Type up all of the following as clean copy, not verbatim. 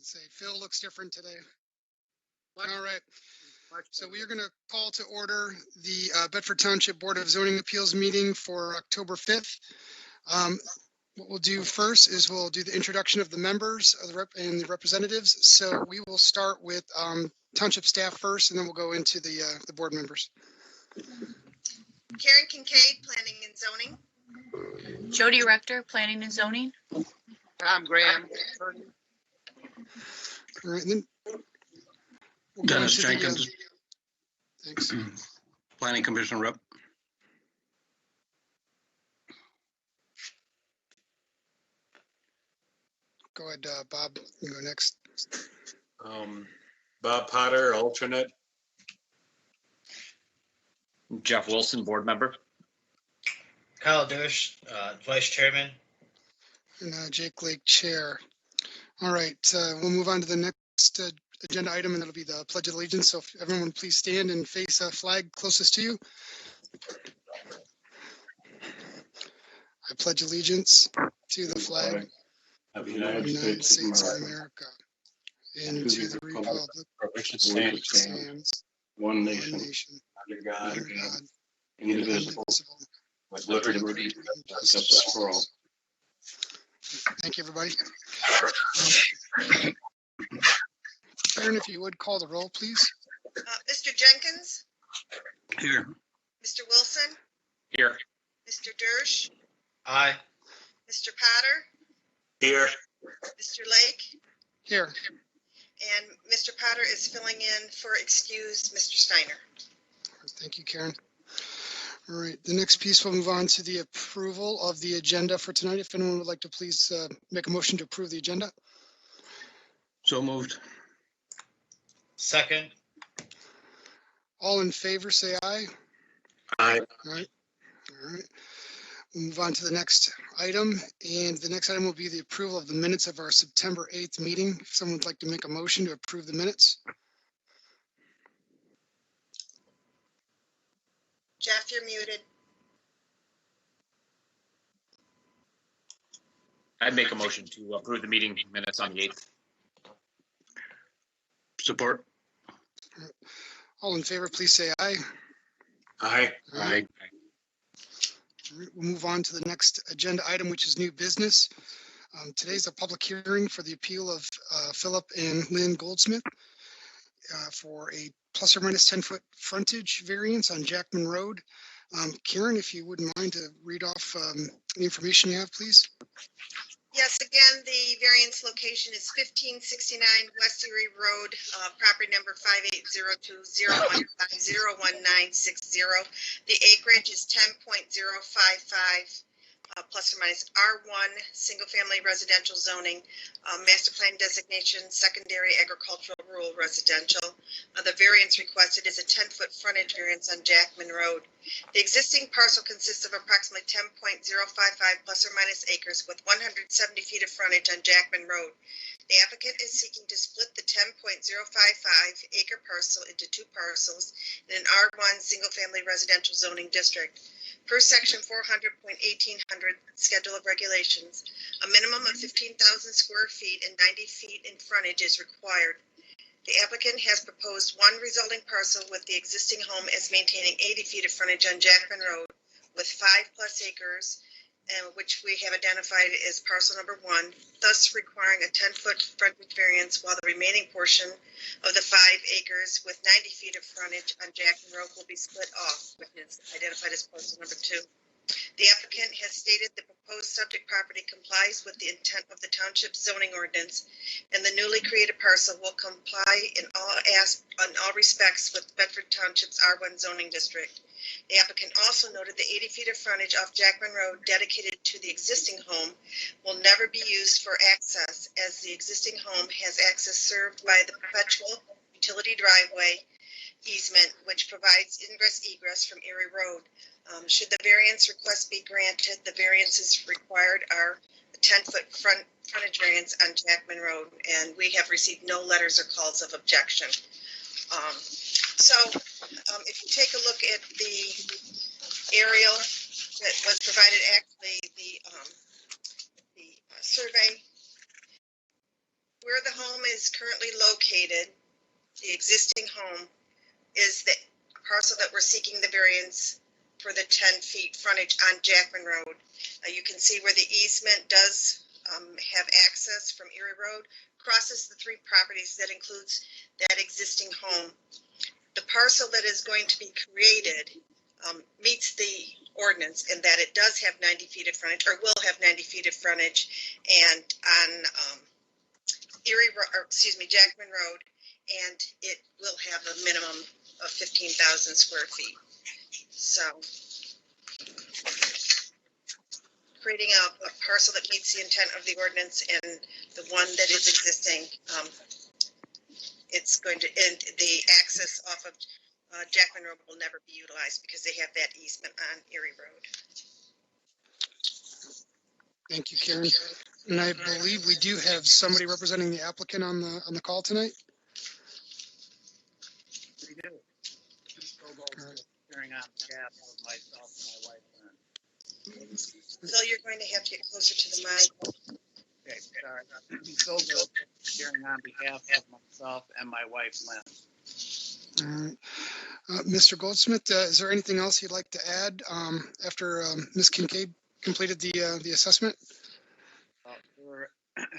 Say Phil looks different today. All right. So we are going to call to order the Bedford Township Board of Zoning Appeals meeting for October 5th. What we'll do first is we'll do the introduction of the members of the representatives. So we will start with Township staff first, and then we'll go into the board members. Karen Kincaid, Planning and Zoning. Jody Rector, Planning and Zoning. Tom Graham. All right, then we'll Dennis Jenkins. Thanks. Planning Commission Rep. Go ahead, Bob. You go next. Bob Potter, alternate. Jeff Wilson, board member. Kyle Dush, Vice Chairman. And Jake Lake, Chair. All right, we'll move on to the next agenda item, and that'll be the Pledge of Allegiance. So if everyone please stand and face a flag closest to you. I pledge allegiance to the flag Of the United States of America and to the republic which it stands one one nation, nation, under God, under God, indivisible, with liberty and justice for all. Thank you, everybody. Karen, if you would call the roll, please. Mr. Jenkins, Here. Mr. Wilson, Here. Mr. Dersch, Aye. Mr. Potter, Here. Mr. Lake, Here. and Mr. Potter is filling in for excused Mr. Steiner. Thank you, Karen. All right, the next piece we'll move on to the approval of the agenda for tonight. If anyone would like to please make a motion to approve the agenda. So moved. Second. All in favor, say aye. Aye. All right. All right. We'll move on to the next item, and the next item will be the approval of the minutes of our September 8th meeting. If someone would like to make a motion to approve the minutes. Jeff, you're muted. I'd make a motion to approve the meeting minutes on the 8th. Support. All in favor, please say aye. Aye. All right. All right, we'll move on to the next agenda item, which is new business. Today's a public hearing for the appeal of Philip and Lynn Goldsmith for a plus or minus 10-foot frontage variance on Jackman Road. Karen, if you wouldn't mind to read off the information you have, please. Yes, again, the variance location is 1569 West Erie Road, property number 5802-015-01960. The acreage is 10.055 plus or minus R1, single-family residential zoning, master plan designation, secondary agricultural rural residential. The variance requested is a 10-foot frontage variance on Jackman Road. The existing parcel consists of approximately 10.055 plus or minus acres with 170 feet of frontage on Jackman Road. The applicant is seeking to split the 10.055 acre parcel into two parcels in an R1 single-family residential zoning district. Per section 400.1800 Schedule of Regulations, a minimum of 15,000 square feet and 90 feet in frontage is required. The applicant has proposed one resulting parcel with the existing home as maintaining 80 feet of frontage on Jackman Road with 5+ acres, which we have identified as parcel number 1, thus requiring a 10-foot frontage variance, while the remaining portion of the 5 acres with 90 feet of frontage on Jackman Road will be split off, which is identified as parcel number 2. The applicant has stated the proposed subject property complies with the intent of the township zoning ordinance, and the newly created parcel will comply in all respects with Bedford Township's R1 zoning district. The applicant also noted the 80 feet of frontage off Jackman Road dedicated to the existing home will never be used for access, as the existing home has access served by the perpetual utility driveway easement, which provides ingress-egress from Erie Road. Should the variance request be granted, the variances required are a 10-foot frontage variance on Jackman Road, and we have received no letters or calls of objection. If you take a look at the aerial that was provided, actually the survey where the home is currently located, the existing home, is the parcel that we're seeking the variance for the 10 feet frontage on Jackman Road. You can see where the easement does have access from Erie Road, crosses the 3 properties, that includes that existing home. The parcel that is going to be created meets the ordinance in that it does have 90 feet of frontage, or will have 90 feet of frontage, and on Jackman Road, and it will have a minimum of 15,000 square feet. So, creating a parcel that meets the intent of the ordinance and the one that is existing, it's going to, and the access off of Jackman Road will never be utilized because they have that easement on Erie Road. Thank you, Karen. And I believe we do have somebody representing the applicant on the call tonight. We do. Hearing on behalf of myself and my wife, Lynn. Phil, you're going to have to get closer to the mic. Okay, sorry. Phil Gold, hearing on behalf of myself and my wife, Lynn. All right. Mr. Goldsmith, is there anything else you'd like to add after Ms. Kincaid completed the assessment? Her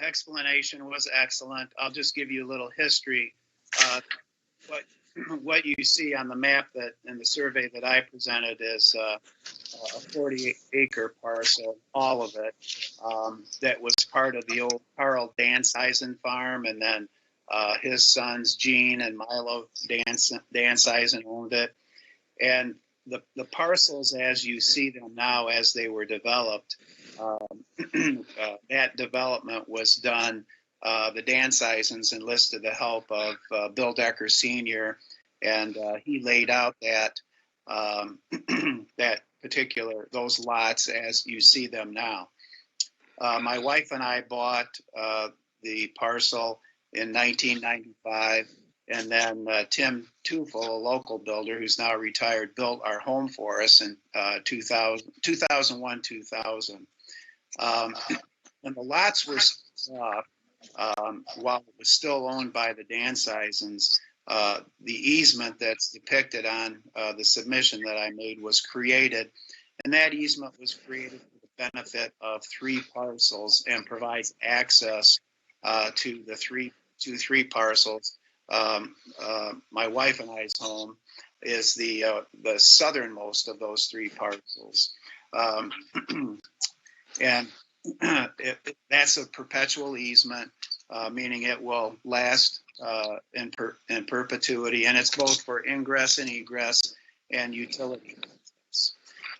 explanation was excellent. I'll just give you a little history. What you see on the map that in the survey that I presented is a 40-acre parcel, all of it, that was part of the old Carl Danseisen farm, and then his sons Gene and Milo Danseisen owned it. And the parcels as you see them now, as they were developed, that development was done. The Danseisens enlisted the help of Bill Decker Sr., and he laid out that those lots as you see them now. My wife and I bought the parcel in 1995, and then Tim Tufel, a local builder who's now retired, built our home for us in 2001-2000. And the lots were while it was still owned by the Danseisens, the easement that's depicted on the submission that I made was created, and that easement was created for the benefit of 3 parcels and provides access to the three parcels. My wife and I's home is the southernmost of those 3 parcels, and that's a perpetual easement, meaning it will last in perpetuity, and it's both for ingress and egress and utility.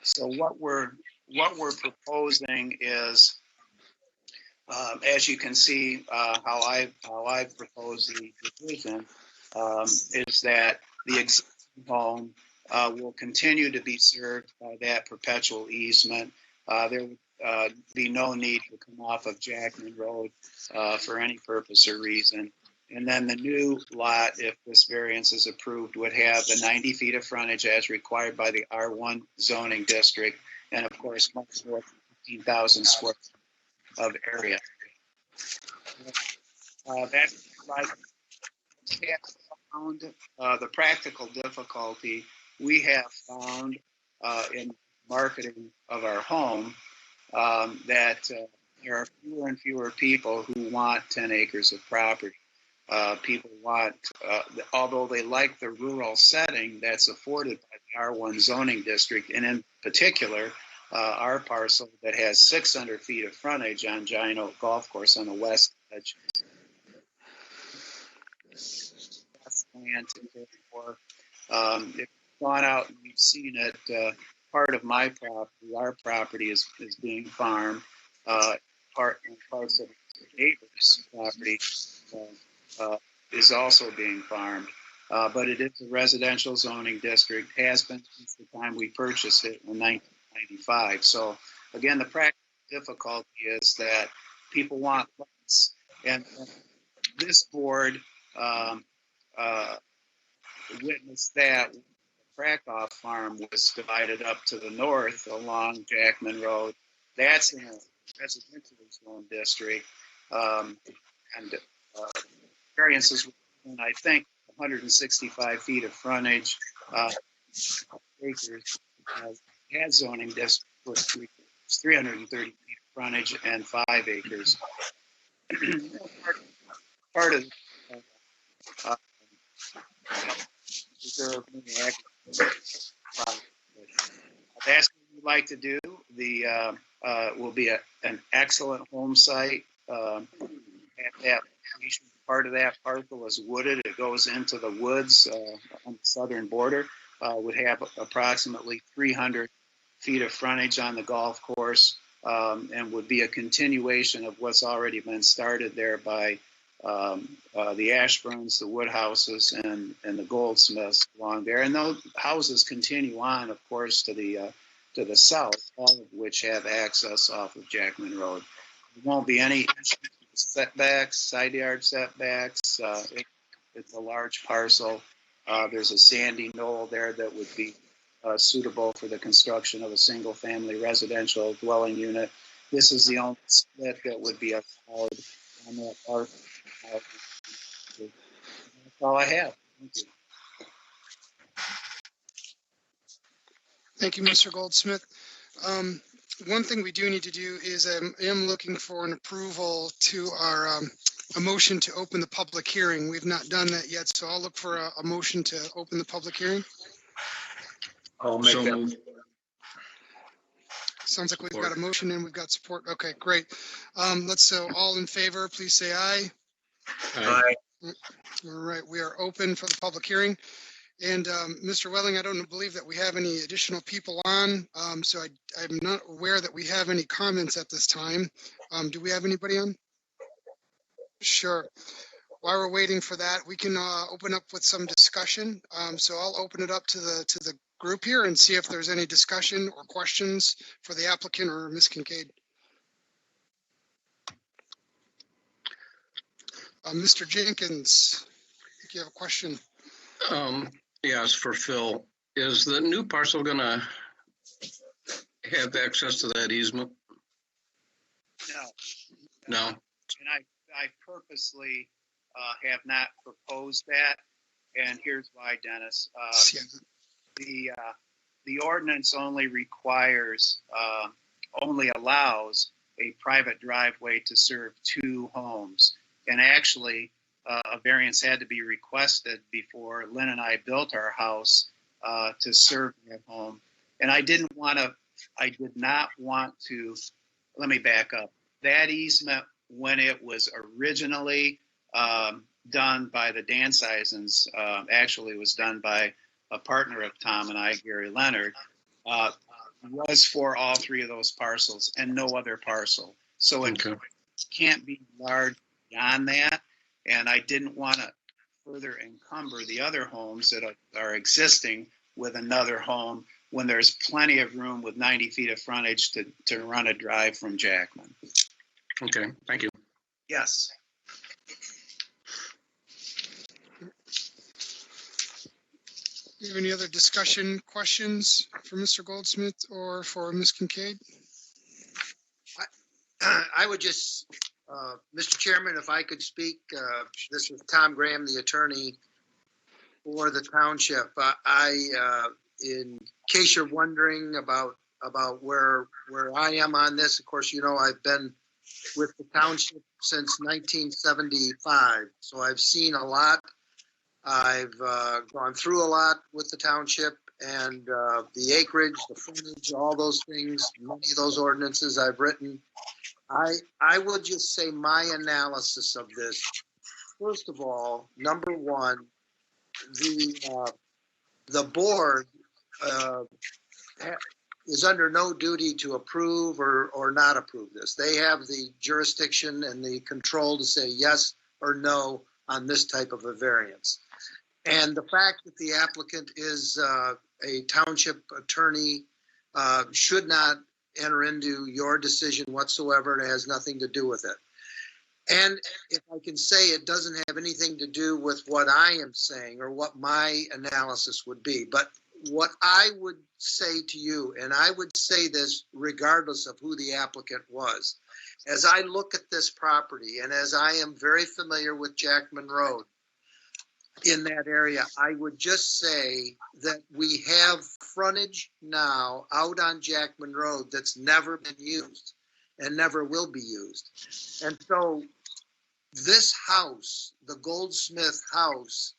So what we're proposing is, as you can see, how I propose the division is that the existing home will continue to be served by that perpetual easement. There would be no need to come off of Jackman Road for any purpose or reason. And then the new lot, if this variance is approved, would have the 90 feet of frontage as required by the R1 zoning district, and of course, much more than 15,000 square feet of area. That's like the practical difficulty we have found in marketing of our home, that there are fewer and fewer people who want 10 acres of property. People want, although they like the rural setting that's afforded by the R1 zoning district, and in particular, our parcel that has 600 feet of frontage on Giant Oak Golf Course on the west edge. That's land to go for. If you've gone out and you've seen it, part of my property, our property is being farmed. Parts of the neighbor's property is also being farmed. But it is a residential zoning district, has been since the time we purchased it in 1995. So again, the practical difficulty is that people want lots, and this board witnessed that. Crackoff Farm was divided up to the north along Jackman Road. That's in a residential zone district, and variances, and I think 165 feet of frontage, acres, had zoning district for 330 feet of frontage and 5 acres. Part of reserve that's what we'd like to do. The will be an excellent home site. That part of that parcel is wooded. It goes into the woods on the southern border. Would have approximately 300 feet of frontage on the golf course, and would be a continuation of what's already been started there by the Ashburns, the Woodhouses, and the Goldsmiths along there. And those houses continue on, of course, to the south, all of which have access off of Jackman Road. There won't be any setbacks, side yard setbacks. It's a large parcel. There's a sandy knoll there that would be suitable for the construction of a single-family residential dwelling unit. This is the only split that would be allowed on that parcel. That's all I have. Thank you. Thank you, Mr. Goldsmith. One thing we do need to do is I am looking for an approval to our a motion to open the public hearing. We've not done that yet, so I'll look for a motion to open the public hearing. I'll make So that. moved. Sounds like we've got a motion and we've got support. Okay, great. So all in favor, please say aye. Aye. All right, we are open for the public hearing. And Mr. Welling, I don't believe that we have any additional people on, so I'm not aware that we have any comments at this time. Do we have anybody on? Sure. While we're waiting for that, we can open up with some discussion. So I'll open it up to the group here and see if there's any discussion or questions for the applicant or Ms. Kincaid. Mr. Jenkins, I think you have a question. Yes, for Phil. Is the new parcel gonna have access to that easement? No. No. And I purposely have not proposed that, and here's why, Dennis. The ordinance only allows a private driveway to serve 2 homes, and actually a variance had to be requested before Lynn and I built our house to serve that home. And I did not want to, let me back up. That easement, when it was originally done by the Danseisens, actually was done by a partner of Tom and I, Gary Leonard, was for all 3 of those parcels and no other parcel. So it can't be large beyond that. And I didn't want to further encumber the other homes that are existing with another home when there's plenty of room with 90 feet of frontage to run a drive from Jackman. Okay, thank you. Yes. Do you have any other discussion questions for Mr. Goldsmith or for Ms. Kincaid? I would just, Mr. Chairman, if I could speak, this is Tom Graham, the attorney for the township. In case you're wondering about where I am on this, of course, you know, I've been with the township since 1975. So I've seen a lot. I've gone through a lot with the township and the acreage, the frontage, all those things, many of those ordinances I've written. I would just say my analysis of this, first of all, number one, the board is under no duty to approve or not approve this. They have the jurisdiction and the control to say yes or no on this type of a variance. And the fact that the applicant is a township attorney should not enter into your decision whatsoever. It has nothing to do with it. And if I can say, it doesn't have anything to do with what I am saying or what my analysis would be. But what I would say to you, and I would say this regardless of who the applicant was, as I look at this property and as I am very familiar with Jackman Road in that area, I would just say that we have frontage now out on Jackman Road that's never been used and never will be used. And so this house, the Goldsmith house,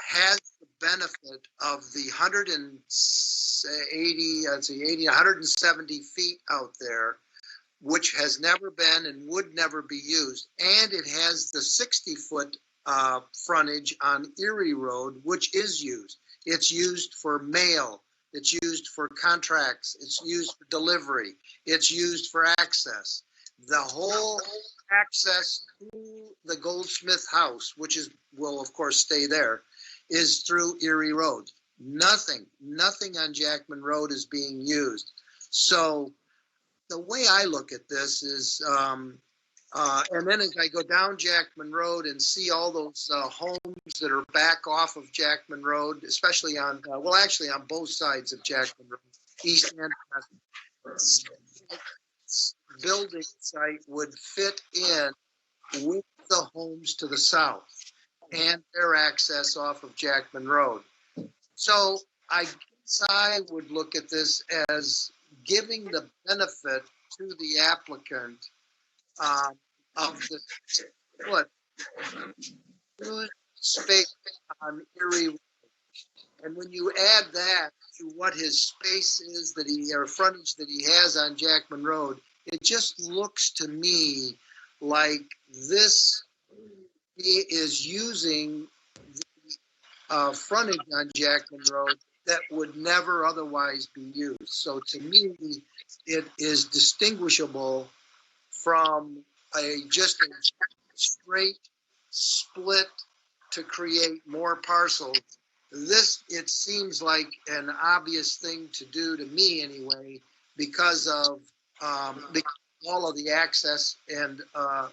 has the benefit of the 170 feet out there, which has never been and would never be used. And it has the 60-foot frontage on Erie Road, which is used. It's used for mail. It's used for contracts. It's used for delivery. It's used for access. The whole access to the Goldsmith house, which will of course stay there, is through Erie Road. Nothing on Jackman Road is being used. So the way I look at this is, and then as I go down Jackman Road and see all those homes that are back off of Jackman Road, especially on, actually on both sides of Jackman Road, east and west, building site would fit in with the homes to the south and their access off of Jackman Road. So I guess I would look at this as giving the benefit to the applicant of the split space on Erie. And when you add that to what his space is or frontage that he has on Jackman Road, it just looks to me like this is using the frontage on Jackman Road that would never otherwise be used. So to me, it is distinguishable from just a straight split to create more parcels. This, it seems like an obvious thing to do to me anyway, because of all of the access and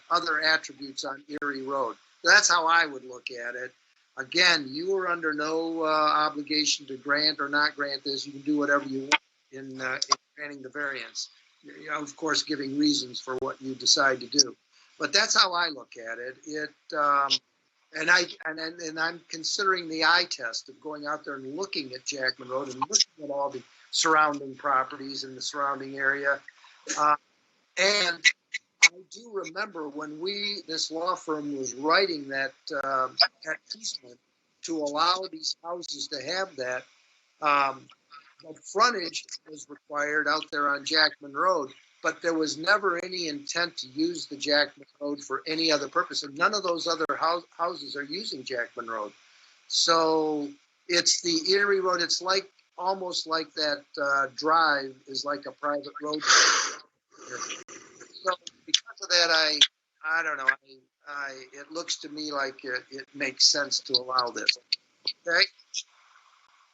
other attributes on Erie Road. That's how I would look at it. Again, you are under no obligation to grant or not grant this. You can do whatever you want in granting the variance. Of course, giving reasons for what you decide to do. But that's how I look at it. And I'm considering the eye test of going out there and looking at Jackman Road and looking at all the surrounding properties in the surrounding area. And I do remember when this law firm was writing that easement to allow these houses to have that, the frontage was required out there on Jackman Road, but there was never any intent to use the Jackman Road for any other purpose. And none of those other houses are using Jackman Road. So it's the Erie Road. It's like almost like that drive is like a private road. So because of that, I don't know. It looks to me like it makes sense to allow this. Okay.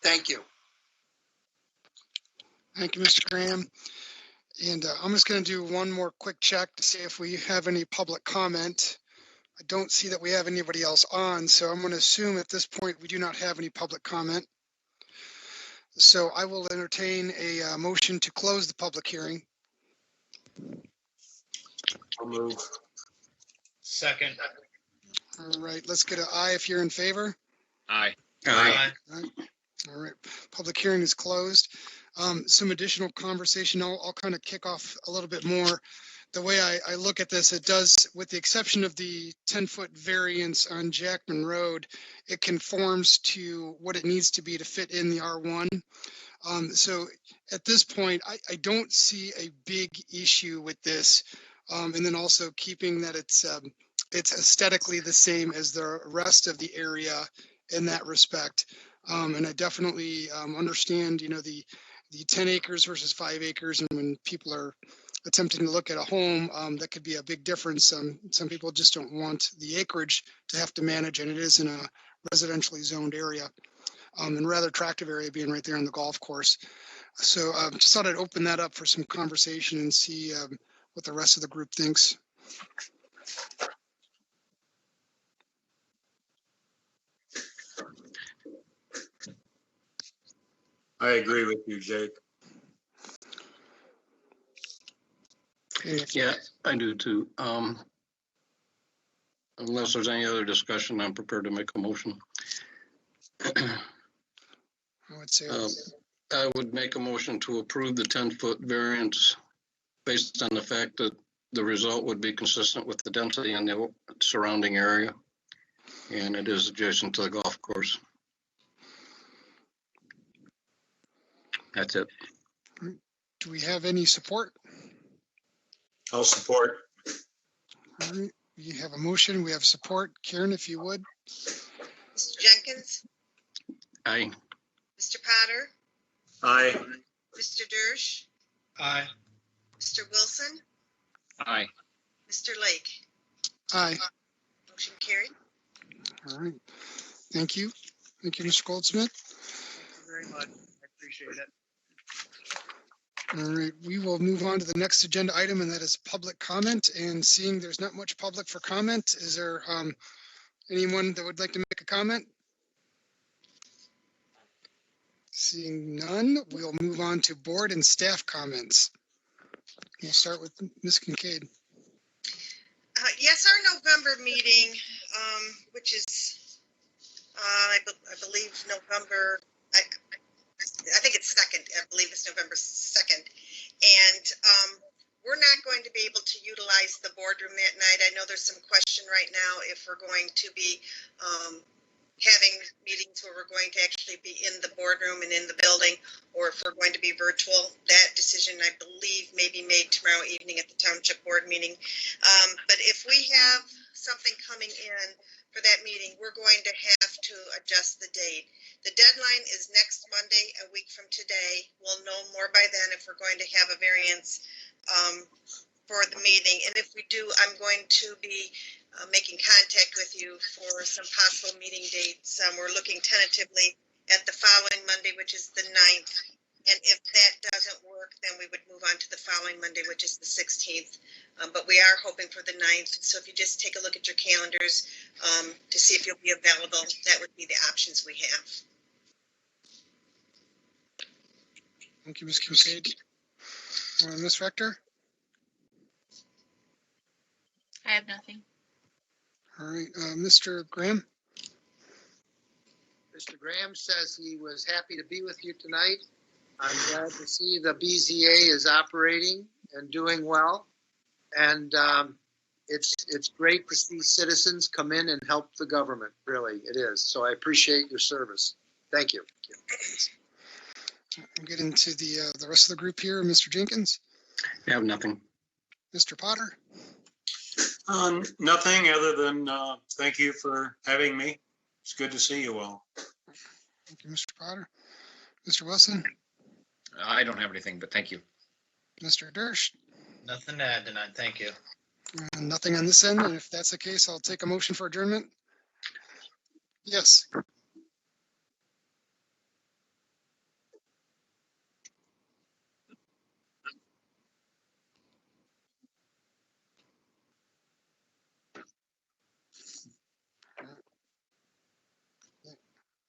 Thank you. Thank you, Mr. Graham. And I'm just going to do one more quick check to see if we have any public comment. I don't see that we have anybody else on, so I'm going to assume at this point we do not have any public comment. So I will entertain a motion to close the public hearing. I'll move. Second. All right, let's get an aye if you're in favor. Aye. Aye. All right, public hearing is closed. Some additional conversation. I'll kind of kick off a little bit more. The way I look at this, it does, with the exception of the 10-foot variance on Jackman Road, it conforms to what it needs to be to fit in the R1. So at this point, I don't see a big issue with this. And then also keeping that it's aesthetically the same as the rest of the area in that respect. And I definitely understand, the 10 acres versus 5 acres. And when people are attempting to look at a home, that could be a big difference. Some people just don't want the acreage to have to manage, and it is in a residentially zoned area, and rather attractive area being right there on the golf course. So just thought I'd open that up for some conversation and see what the rest of the group thinks. I agree with you, Jake. Okay, Yeah, I do too. Unless there's any other discussion, I'm prepared to make a motion. I would say, I would make a motion to approve the 10-foot variance based on the fact that the result would be consistent with the density in the surrounding area. And it is adjacent to the golf course. That's it. do we have any support? I'll support. All right, we have a motion, we have support. Karen, if you would. Mr. Jenkins, Aye. Mr. Potter, Aye. Mr. Dersch, Aye. Mr. Wilson, Aye. Mr. Lake. Aye. Motion carried. All right. Thank you. Thank you, Mr. Goldsmith. Thank you very much. I appreciate it. All right, we will move on to the next agenda item, and that is public comment. And seeing there's not much public for comment, is there anyone that would like to make a comment? Seeing none, we'll move on to board and staff comments. We'll start with Ms. Kincaid. Yes, our November meeting, which is, I believe November, I think it's 2nd. I believe it's November 2nd. And we're not going to be able to utilize the boardroom that night. I know there's some question right now if we're going to be having meetings where we're going to actually be in the boardroom and in the building, or if we're going to be virtual. That decision, I believe, may be made tomorrow evening at the township board meeting. But if we have something coming in for that meeting, we're going to have to adjust the date. The deadline is next Monday, a week from today. We'll know more by then if we're going to have a variance for the meeting. And if we do, I'm going to be making contact with you for some possible meeting dates. We're looking tentatively at the following Monday, which is the 9th. And if that doesn't work, then we would move on to the following Monday, which is the 16th. But we are hoping for the 9th. So if you just take a look at your calendars to see if you'll be available, that would be the options we have. Thank you, Ms. Kincaid. Ms. Rector? I have nothing. All right, Mr. Graham? Mr. Graham says he was happy to be with you tonight. I'm glad to see the BZA is operating and doing well. And it's great to see citizens come in and help the government, really, it is. So I appreciate your service. Thank you. We'll get into the rest of the group here. Mr. Jenkins? I have nothing. Mr. Potter? Nothing other than thank you for having me. It's good to see you all. Thank you, Mr. Potter. Mr. Wilson? I don't have anything, but thank you. Mr. Dersch? Nothing to add tonight. Thank you. Nothing on this end, and if that's the case, I'll take a motion for adjournment. Yes.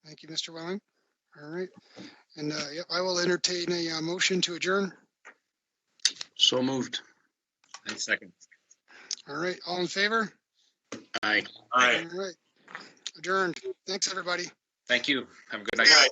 Thank you, Mr. Welling. All right. And yep, I will entertain a motion to adjourn. So moved. And second. All right. All in favor? Aye. Aye. All right. Adjourned. Thanks, everybody. Thank you. Have a good Good night. night.